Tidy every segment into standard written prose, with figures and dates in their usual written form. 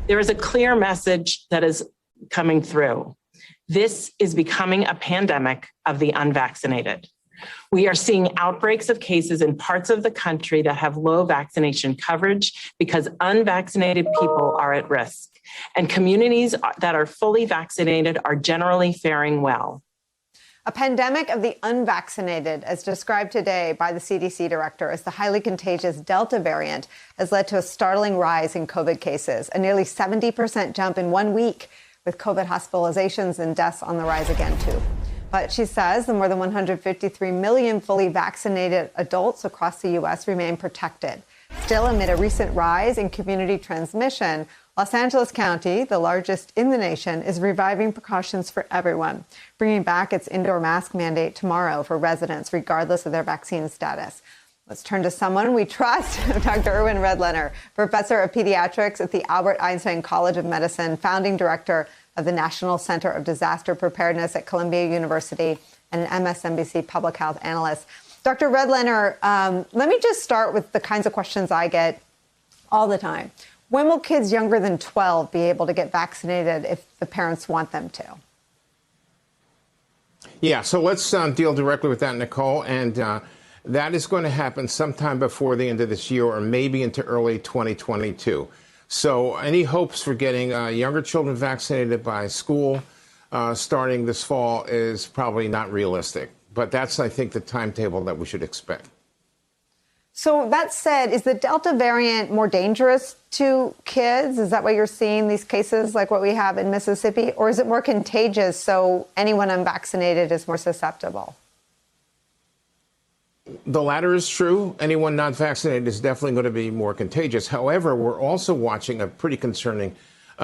There is a clear message that is coming through. This is becoming a pandemic of the unvaccinated. We are seeing outbreaks of cases in parts of the country that have low vaccination coverage because unvaccinated people are at risk, and communities that are fully vaccinated are generally faring well. A pandemic of the unvaccinated, as described today by the CDC director as the highly contagious Delta variant, has led to a startling rise in COVID cases, a nearly 70% jump in 1 week, with COVID hospitalizations and deaths on the rise again, too. But she says the more than 153 million fully vaccinated adults across the U.S. remain protected. Still, amid a recent rise in community transmission, Los Angeles County, the largest in the nation, is reviving precautions for everyone, bringing back its indoor mask mandate tomorrow for residents, regardless of their vaccine status. Let's turn to someone we trust, Dr. Erwin Redlener, professor of pediatrics at the Albert Einstein College of Medicine, founding director of the National Center of Disaster Preparedness at Columbia University, and an MSNBC public health analyst. Dr. Redlener, let me just start with the kinds of questions I get all the time. When will kids younger than 12 be able to get vaccinated if the parents want them to? Yeah, so let's deal directly with that, Nicole. And that is going to happen sometime before the end of this year or maybe into early 2022. So any hopes for getting younger children vaccinated by school starting this fall is probably not realistic. But that's, I think, the timetable that we should expect. So that said, is the Delta variant more dangerous to kids? Is that why you're seeing these cases like what we have in Mississippi? Or is it more contagious, so anyone unvaccinated is more susceptible? The latter is true. Anyone not vaccinated is definitely going to be more contagious. However, we're also watching a pretty concerning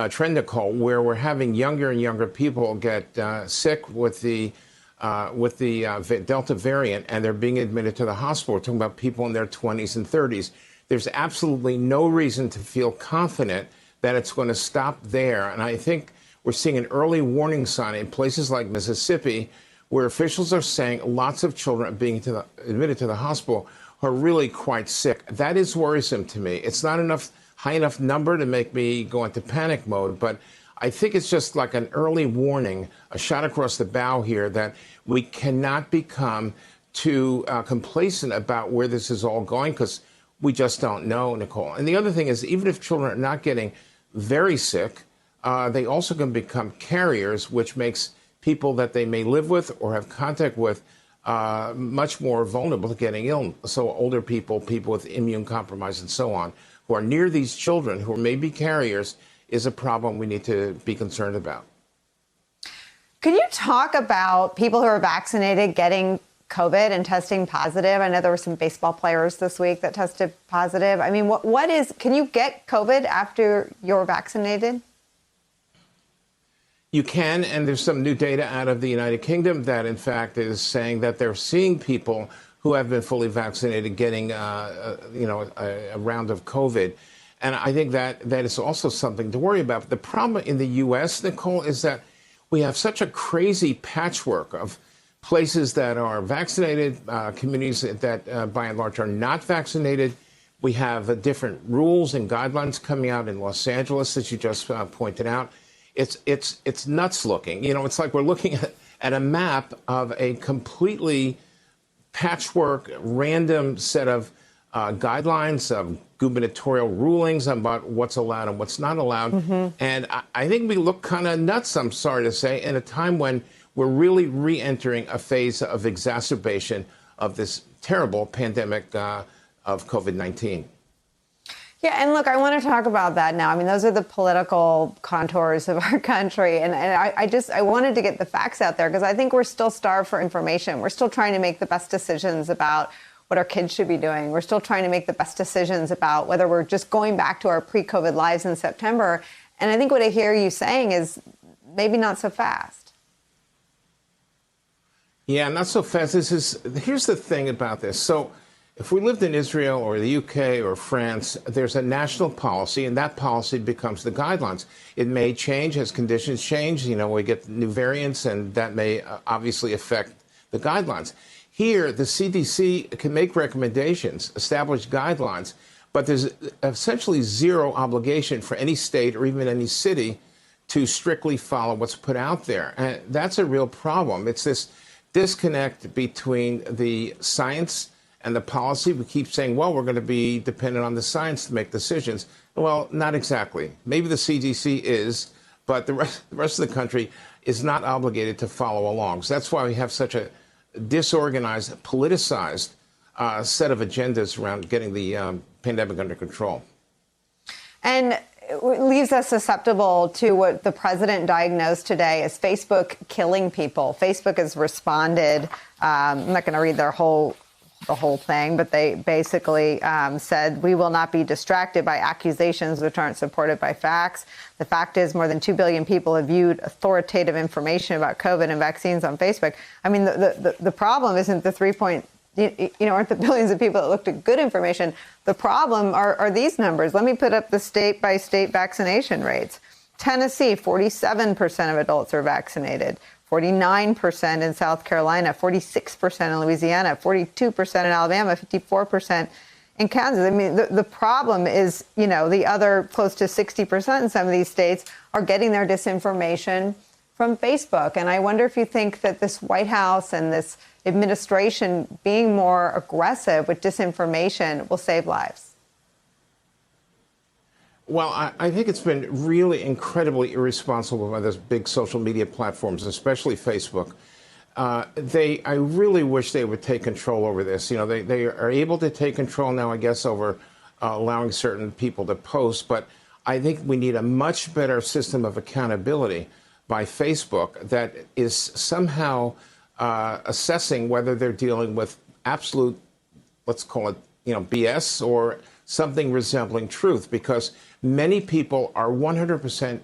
trend, Nicole, where we're having younger and younger people get sick with the Delta variant, and they're being admitted to the hospital. We're talking about people in their 20s and 30s. There's absolutely no reason to feel confident that it's going to stop there. And I think we're seeing an early warning sign in places like Mississippi, where officials are saying lots of children are being admitted to the hospital who are really quite sick. That is worrisome to me. It's not high enough number to make me go into panic mode, but I think it's just like an early warning, a shot across the bow here, that we cannot become too complacent about where this is all going, because we just don't know, Nicole. And the other thing is, even if children are not getting very sick, they also can become carriers, which makes people that they may live with or have contact with much more vulnerable to getting ill. So older people, people with immune compromise and so on, who are near these children who may be carriers, is a problem we need to be concerned about. Could you talk about people who are vaccinated getting COVID and testing positive? I know there were some baseball players this week that tested positive. I mean, can you get COVID after you're vaccinated? You can, and there's some new data out of the United Kingdom that, in fact, is saying that they're seeing people who have been fully vaccinated getting, a round of COVID. And I think that is also something to worry about. But the problem in the U.S., Nicole, is that we have such a crazy patchwork of places that are vaccinated, communities that, by and large, are not vaccinated. We have different rules and guidelines coming out in Los Angeles, as you just pointed out. It's nuts looking. You know, it's like we're looking at a map of a completely patchwork, random set of guidelines, of gubernatorial rulings about what's allowed and what's not allowed. Mm-hmm. And I think we look kind of nuts, I'm sorry to say, in a time when we're really re-entering a phase of exacerbation of this terrible pandemic of COVID-19. Yeah, and look, I want to talk about that now. I mean, those are the political contours of our country. And I wanted to get the facts out there because I think we're still starved for information. We're still trying to make the best decisions about what our kids should be doing. We're still trying to make the best decisions about whether we're just going back to our pre-COVID lives in September. And I think what I hear you saying is maybe not so fast. Yeah, not so fast. Here's the thing about this. So if we lived in Israel or the UK or France, there's a national policy, and that policy becomes the guidelines. It may change as conditions change. You know, we get new variants, and that may obviously affect the guidelines. Here, the CDC can make recommendations, establish guidelines, but there's essentially zero obligation for any state or even any city to strictly follow what's put out there. And that's a real problem. It's this disconnect between the science and the policy. We keep saying, well, we're going to be dependent on the science to make decisions. Well, not exactly. Maybe the CDC is, but the rest of the country is not obligated to follow along. So that's why we have such a disorganized, politicized set of agendas around getting the pandemic under control. And it leaves us susceptible to what the president diagnosed today as Facebook killing people. Facebook has responded. I'm not going to read the whole thing, but they basically said, we will not be distracted by accusations which aren't supported by facts. The fact is more than 2 billion people have viewed authoritative information about COVID and vaccines on Facebook. I mean, the problem isn't aren't the billions of people that looked at good information. The problem are these numbers. Let me put up the state-by-state vaccination rates. Tennessee, 47% of adults are vaccinated. 49% in South Carolina, 46% in Louisiana, 42% in Alabama, 54% in Kansas. I mean, the problem is, the other close to 60% in some of these states are getting their disinformation from Facebook. And I wonder if you think that this White House and this administration being more aggressive with disinformation will save lives. Well, I think it's been really incredibly irresponsible by those big social media platforms, especially Facebook. I really wish they would take control over this. They are able to take control now, I guess, over allowing certain people to post. But I think we need a much better system of accountability by Facebook that is somehow assessing whether they're dealing with absolute, let's call it, BS or something resembling truth, because many people are 100%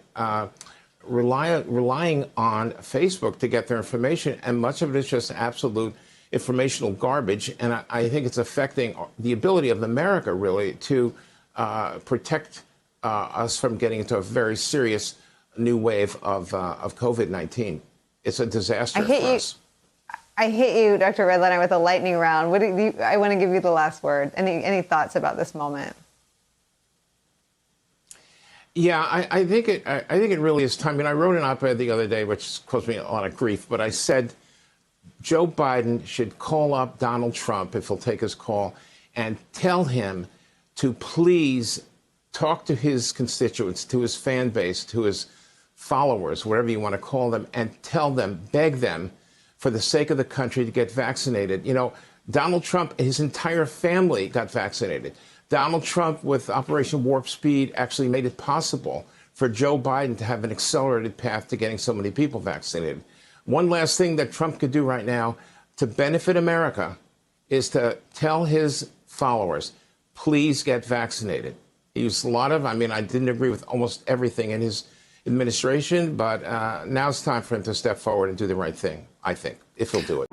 relying on Facebook to get their information, and much of it is just absolute informational garbage. And I think it's affecting the ability of America, really, to protect us from getting into a very serious new wave of COVID-19. It's a disaster for us. I hit you, Dr. Redlener, with a lightning round. I want to give you the last word. Any thoughts about this moment? Yeah, I think it really is time. I mean, I wrote an op-ed the other day, which caused me a lot of grief, but I said Joe Biden should call up Donald Trump, if he'll take his call, and tell him to please talk to his constituents, to his fan base, to his followers, whatever you want to call them, and tell them, beg them, for the sake of the country, to get vaccinated. Donald Trump, his entire family got vaccinated. Donald Trump, with Operation Warp Speed, actually made it possible for Joe Biden to have an accelerated path to getting so many people vaccinated. One last thing that Trump could do right now to benefit America is to tell his followers, please get vaccinated. He used a lot of, I didn't agree with almost everything in his administration, but now it's time for him to step forward and do the right thing, I think, if he'll do it.